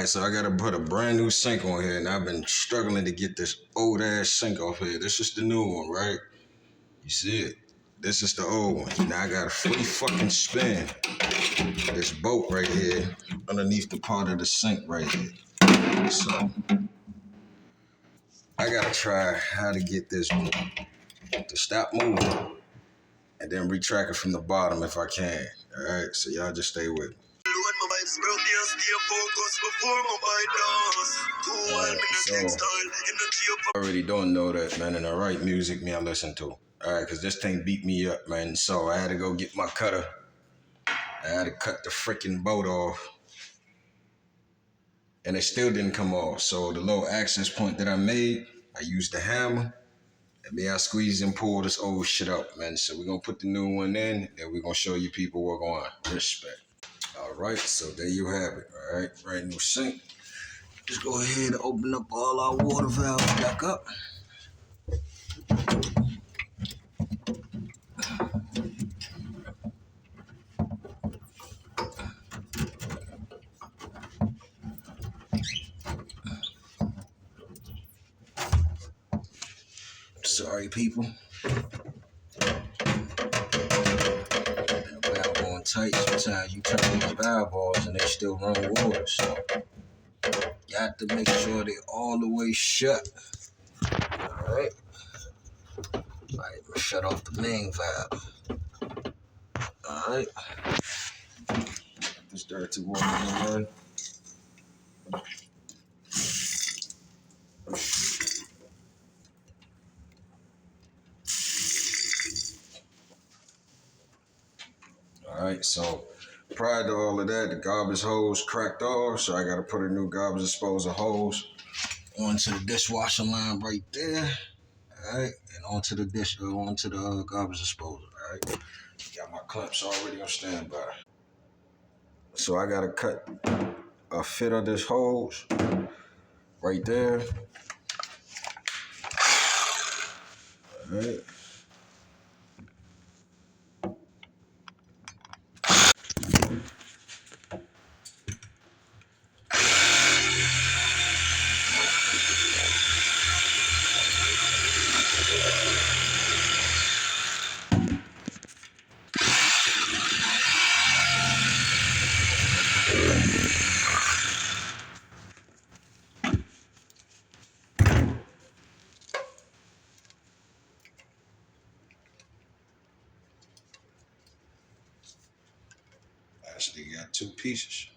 Alright, so I gotta put a brand new sink on here, and I've been struggling to get this old ass sink off here. This is the new one, right? You see it? This is the old one. Now I gotta fully fucking spin this bolt right here underneath the part of the sink right here. So I gotta try how to get this to stop moving and then retract it from the bottom if I can. Alright, so y'all just stay with me. So I already don't know that, man, and the right music me I listen to. Alright, cause this thing beat me up, man. So I had to go get my cutter. I had to cut the freaking bolt off. And it still didn't come off. So the little access point that I made, I used the hammer. And then I squeeze and pull this old shit up, man. So we're gonna put the new one in, and we're gonna show you people what going on. Respect. Alright, so there you have it. Alright, brand new sink. Just go ahead and open up all our water valves back up. Sorry, people. That valve going tight. Sometimes you turn these valve balls and they still run water. So you have to make sure they're all the way shut. Alright. Alright, shut off the main valve. Alright. This dirty water in. Alright, so prior to all of that, the garbage hose cracked off, so I gotta put a new garbage disposal hose onto the dishwasher line right there. Alright, and onto the garbage disposal. Alright, got my clamps already on standby. So I gotta cut a fit of this hose right there. Alright. Actually got two pieces.